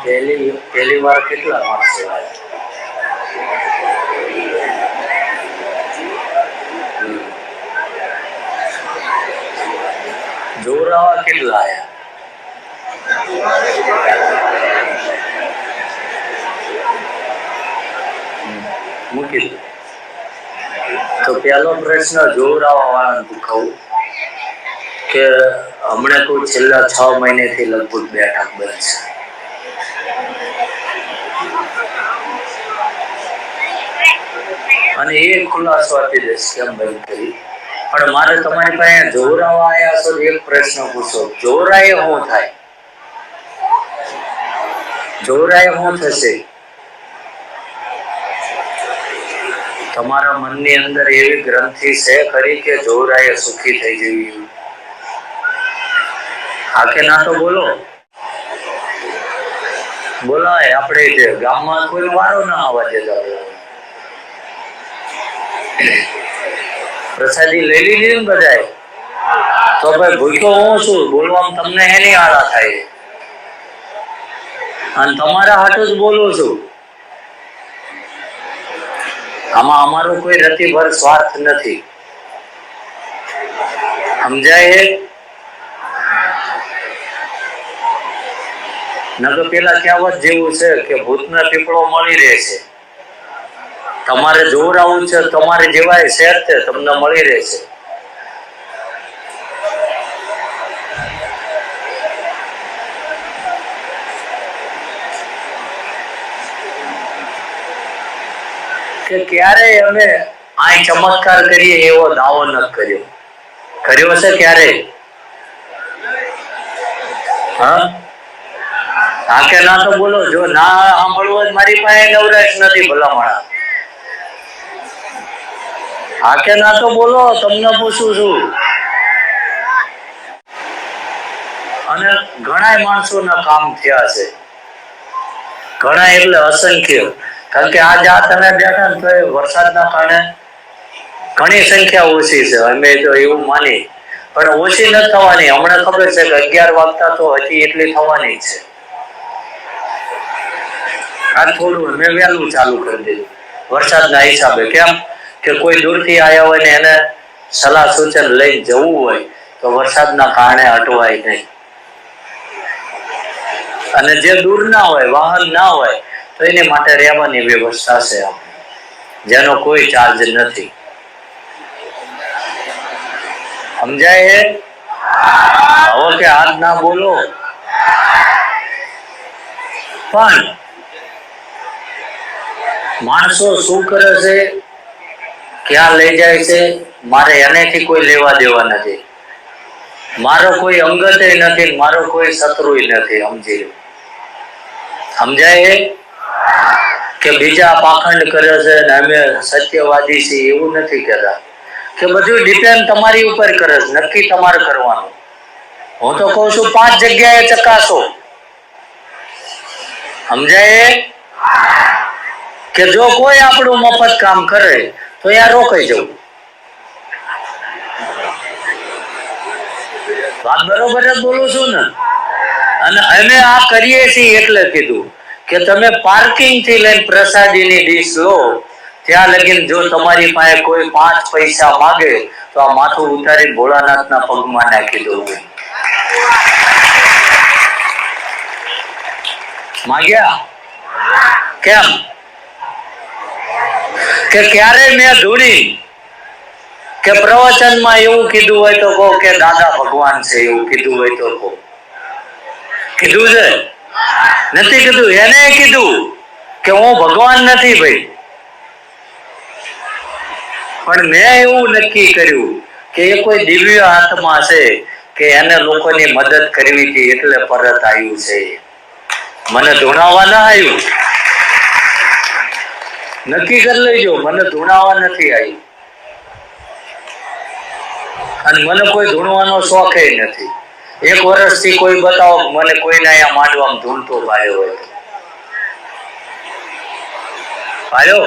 પહેલી વાર કેટલા માણસો આવ્યા? જોરાવા કેટલા આવ્યા? મૂકી દો. તો પેલો પ્રશ્ન જોરાવા વાળાને પૂછાવું કે હમણાં કોઈ છેલ્લા 6 મહિનેથી લગભગ બેઠક બંધ છે. અને એ ખુલાસો આપી દઈશ કેમ બંધ કરી. પણ મારે તમારી પાસે જોરાવા આવ્યા છો એક પ્રશ્ન પૂછો, જોરાએ શું થાય? જોરાએ શું થશે? તમારા મનની અંદર એવી ગ્રંથિ છે ખરી કે જોરાએ સુખી થઈ જવી? હા કે ના તો બોલો. બોલાય આપણે જે ગામમાં કોઈ વારો ના આવવા દેતા. પ્રસાદી લઈ લીધી ને બધાય? તો ભાઈ ભૂખ્યો હું છું, બોલવામાં તમને એની આળા થાય અને તમારા હાટુ જ બોલું છું. આમાં અમારો કોઈ રતિભર સ્વાર્થ નથી, સમજાય? નકર પેલા કહેવત જેવું છે કે ભૂતના પીપળો મળી રહે છે. તમારે જોર આવું છે, તમારે જેવાય શેર છે, તમને મળી રહેશે. કે ક્યારે અમે આ ચમત્કાર કરીએ એવો દાવો ન કર્યો. કર્યો છે ક્યારે? હા હા કે ના તો બોલો. જો ના સાંભળવું જ મારી પાસે નવરાશ નથી ભલામણા. હા કે ના તો બોલો, તમને પૂછું છું. અને ઘણા માણસોના કામ થયા છે, ઘણા એટલે અસંખ્ય. કારણ કે આજ આ તમે બેઠા ને તો વરસાદના કારણે ઘણી સંખ્યા ઓછી છે. અમે તો એવું માની, પણ ઓછી નથી થવાની. હમણાં ખબર છે કે 11 વાગતા તો હજી એટલી થવાની જ છે. આ થોડું અમે વહેલું ચાલુ કરી દીધું વરસાદના હિસાબે. કેમ કે કોઈ દૂરથી આવ્યા હોય ને એને સલાહ સૂચન લઈને જવું હોય તો વરસાદના કારણે અટવાય નહીં. અને જે દૂર ના હોય, વાહન ના હોય, તો એની માટે રહેવાની વ્યવસ્થા છે, જેનો કોઈ ચાર્જ નથી. સમજાય? હવે કે હાથ ના બોલો. પણ માણસો શું કરે છે, ક્યાં લઈ જાય છે, મારે એનેથી કોઈ લેવા દેવા નથી. મારો કોઈ અંગત નથી, મારો કોઈ શત્રુ નથી. સમજાય? કે બીજા પાખંડ કરે છે ને અમે સત્યવાદી છીએ એવું નથી કહેતા. કે બધું ડિપેન્ડ તમારી ઉપર કરે છે, નક્કી તમારે કરવાનું. હું તો કહું છું 5 જગ્યાએ ચકાસો. સમજાય? કે જો કોઈ આપણું મફત કામ કરે તો ત્યાં રોકાઈ જવું. વાત બરોબર જ બોલું છું ને? અને અમે આ કરીએ છીએ એટલે કીધું કે તમે પાર્કિંગ થી લઈને પ્રસાદીની ડીશ લો ત્યાં લગીને જો તમારી પાસે કોઈ 5 પૈસા માંગે તો આ માથું ઉતારી ભોળાનાથના પગમાં નાખી દો. માંગ્યા? કેમ? કે ક્યારે મેં ધૂણી કે પ્રવચનમાં એવું કીધું હોય તો કહો કે દાદા ભગવાન છે, એવું કીધું હોય તો કહો. કીધું છે? નથી કીધું. એને કીધું કે હું ભગવાન નથી ભાઈ, પણ મેં એવું નક્કી કર્યું કે એ કોઈ દિવ્ય આત્મા છે કે એને લોકોની મદદ કરવી હતી એટલે પરત આવ્યું છે. મને ધૂણાવવા ના આવ્યું. નક્કી કરી લેજો, મને ધૂણાવવા નથી આવ્યું. અને મને કોઈ ધૂણવાનો શોખ નથી. 1 વર્ષથી કોઈ બતાવો મને કોઈને અહીંયા માંડવામાં ધૂણતો ભાયો હોય. ભાયો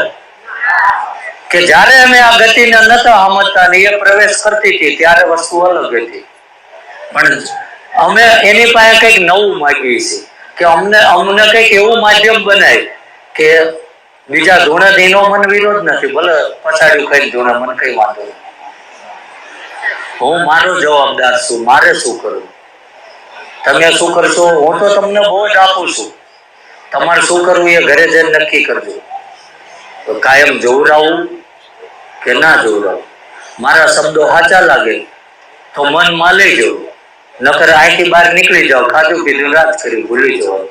કે જ્યારે અમે આ ગતિને નતા સમજતા ને એ પ્રવેશ કરતી હતી ત્યારે વસ્તુ અલગ હતી, પણ અમે એની પાસે કંઈક નવું માંગીએ છીએ. કે અમને કંઈક એવું માધ્યમ બનાય કે બીજા ધૂણેથી નો મને વિરોધ નથી, ભલે પછાડ્યું કઈ ધૂણે, મને કઈ વાંધો નહીં. હું મારો જવાબદાર છું, મારે શું કરવું. તમે શું કરશો હું તો તમને બહુ જ આપું છું, તમારે શું કરવું એ ઘરે જઈને નક્કી કરજો. તો કાયમ જોવરાવું કે ના જોવરાવું. મારા શબ્દો સાચા લાગે તો મન માં લઈ જવું, નકર અહીંથી બહાર નીકળી જાવ, ખાધું પીધું રાત કરી ભૂલી જવા.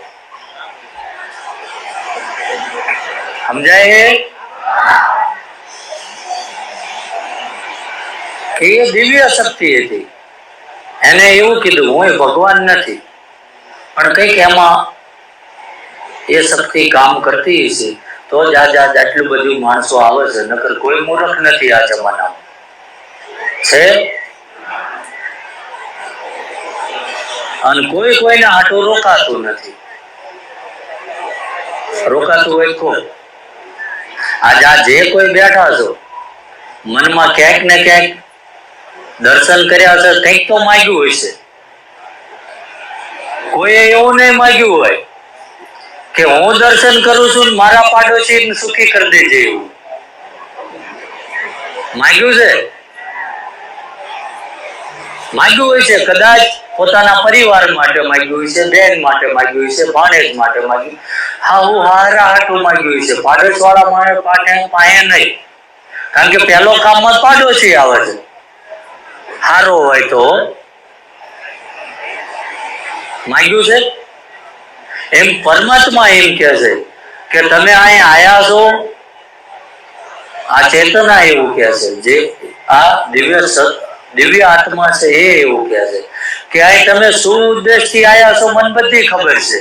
સમજાય? કે એ દિવ્ય શક્તિ હતી. એને એવું કીધું હું ભગવાન નથી, પણ કઈક એમાં એ શક્તિ કામ કરતી છે તો જ આજ આટલું બધું માણસો આવે છે, નકર કોઈ મૂર્ખ નથી આ જમાનામાં. છે અને કોઈ કોઈને આટલું રોકાતું નથી. રોકાતું હોય તો આજે આ જે કોઈ બેઠા છો મનમાં ક્યાંક ને ક્યાંક દર્શન કર્યા છે, કંઈક તો માંગ્યું હોય છે. કોઈ એવું નહીં માંગ્યું હોય કે હું દર્શન કરું છું મારા પાડોશી સુખી કરી દેજે, એવું માંગ્યું છે? માંગ્યું હોય છે કદાચ પોતાના પરિવાર માટે માંગ્યું હોય છે, બેન માટે માંગ્યું હોય છે, ભાણેજ માટે માંગ્યું, હા હું હારા હાટું માંગ્યું હોય છે. પાડોશ વાળા મારે પાસે નહીં, કારણ કે પેલો કામમાં પાડોશી આવે છે. હારો હોય તો માંગ્યું છે. એમ પરમાત્મા એમ કે છે કે તમે અહીં આયા છો, આ ચેતના એવું કે છે, જે આ દિવ્ય આત્મા છે એ એવું કે છે કે અહીં તમે શું ઉદ્દેશથી આયા છો મને બધી ખબર છે.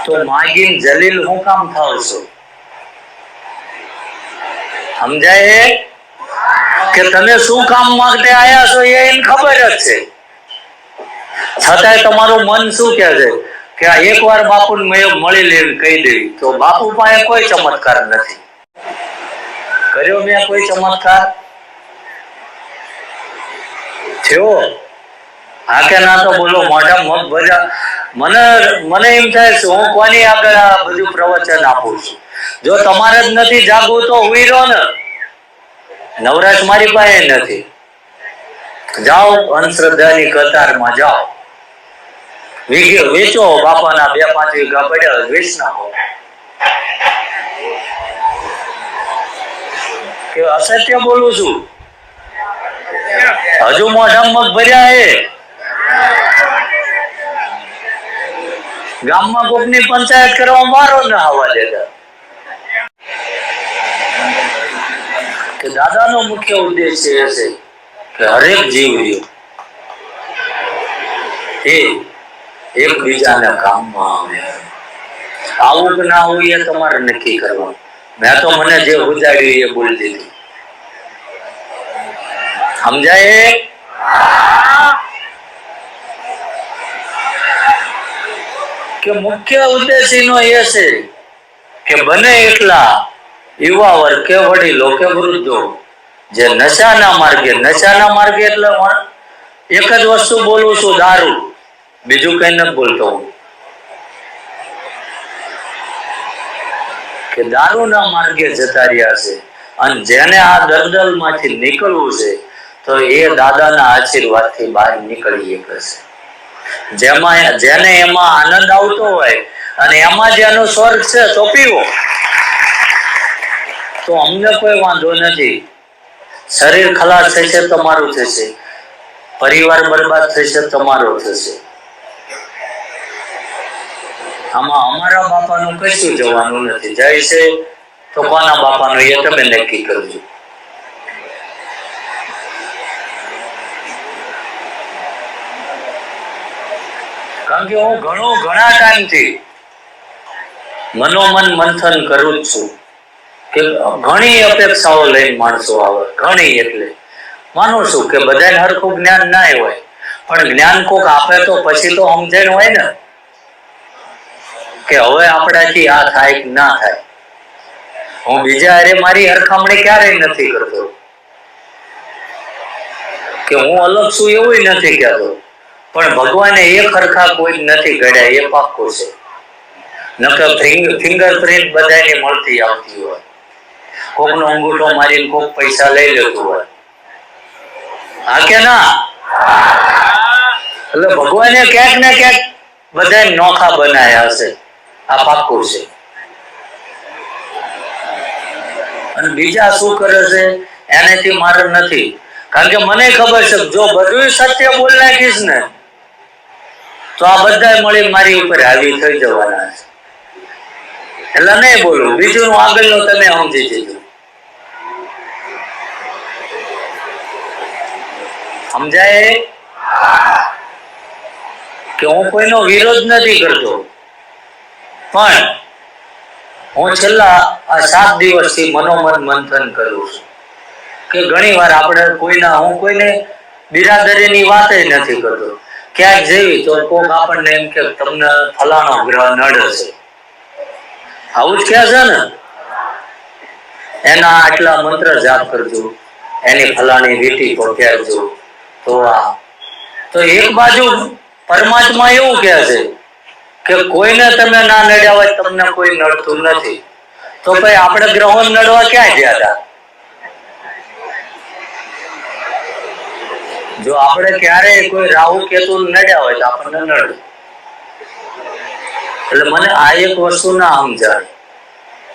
તો માગીને જલીલ હું કામ થાવ છો? સમજાય કે તમે શું કામ માટે આયા છો એ એને ખબર જ છે, છતાંય તમારું મન શું કે છે કે આ એકવાર બાપુને મળી લેવી કહી દેવી. તો બાપુ પાસે કોઈ ચમત્કાર નથી કર્યો, મેં કોઈ ચમત્કાર થયો? હા કે ના? તો બોલો મોઢા મગ ભર્યા. મને એમ થાય છે હું કોની આગળ આ બધું પ્રવચન આપું છું. જો તમારે જ નથી જાગવું તો હુઈ રહો ને, નવરાશ મારી પાસે નથી. જાઓ અંધશ્રદ્ધાની કતારમાં જાઓ, વેચો બાપાના 2-5 વીઘા પડ્યા વેચ નાખો. કે અસત્ય બોલું છું? હજુ મોઢા મગ ભર્યા હે. ગામમાં કોકની પંચાયત કરવા મારો ના આવવા દેતા. કે દાદાનો મુખ્ય ઉદ્દેશ એ છે કે હરેક જીવ એ એકબીજાના કામમાં આવે. આવું કે ના આવું એ તમારે નક્કી કરવાનું. મેં તો મને જે ઉજાડ્યું એ બોલી દીધું. સમજાય? કે મુખ્ય ઉદ્દેશ એનો એ છે કે બને એટલા યુવા વર્ગ કે વડીલો કે વૃદ્ધો જે નશાના માર્ગે એટલે એક જ વસ્તુ બોલું છું, દારૂ, બીજું કઈ નથી બોલતો હું. કે દારૂના માર્ગે જતા રહ્યા છે અને જેને આ દલદલ માંથી નીકળવું છે તો એ દાદાના આશીર્વાદથી બહાર નીકળી શકે છે. જેને એમાં આનંદ આવતો હોય અને એમાં જેનો સ્વર્ગ છે તો પીવો, તો અમને કોઈ વાંધો નથી. શરીર ખલાસ થશે તમારું થશે, પરિવાર બરબાદ થશે તમારો થશે. આમાં અમારા બાપાનું કશું જવાનું નથી. જાય છે તો કોના બાપાનું એ તમે નક્કી કરજો. કારણ કે હું ઘણા ટાઈમથી મનોમન મંથન કરું જ છું કે ઘણી અપેક્ષાઓ લઈને માણસો આવે, ઘણી. એટલે માનું છું કે બધાને હરખું જ્ઞાન ના હોય, પણ જ્ઞાન કોક આપે તો પછી તો સમજણ હોય ને કે હવે આપણાથી આ થાય કે ના થાય. હું બીજા અરે મારી હરખામણી ક્યારેય નથી કરતો કે હું અલગ છું, એવું નથી કહેતો. પણ ભગવાને એક હરખા કોઈ નથી ઘડ્યા, એ પાક્કું છે. નકર ફિંગરપ્રિન્ટ બધાને મળતી આવતી હોય, કોકનો અંગૂઠો મારીને કોક પૈસા લઈ લેતું હોય, હા કે ના? એટલે ભગવાને ક્યાંક ને ક્યાંક બધા નોખા બનાયા હશે, આ પાક્કું છે. અને બીજા શું કરે છે એનાથી મારે નથી, કારણ કે મને ખબર છે જો બધું સત્ય બોલ નાખીશ ને તો આ બધા મળી મારી ઉપર હાવી થઈ જવાના છે. એટલે નહીં બોલું, બીજું આગળનું તમે સમજી જજો. સમજાય કે હું કોઈનો વિરોધ નથી કરતો, પણ હું છેલ્લા આ 7 દિવસથી મનોમન મંથન કરું છું કે ઘણી વાર આપણે હું કોઈને બિરાદરીની વાત નથી કરતો. ક્યાંક જેવી તો કોક આપણને એમ કે તમને ફલાણો ગ્રહ નડે છે, આવું જ કહે છે ને, એના આટલા મંત્ર જાપ કરજો, એની ફલાણી વીટી પહોંચાડજો. તો એક બાજુ પરમાત્મા એવું કહે છે કે કોઈને તમે ના નડ્યા હોય, તમને કોઈ નડતું નથી, તો ભાઈ આપણે ગ્રહો નડવા ક્યાં ગયા હતા? જો આપણે ક્યારેય કોઈ રાહુ કેતુ નડ્યા હોય તો આપણને નડે. એટલે મને આ એક વસ્તુ ના સમજાય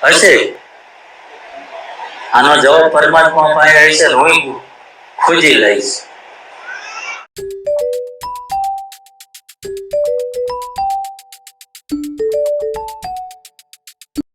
હશે, આનો જવાબ પરમાત્મા પાસે હશે ને હું ખોજી લઈશ.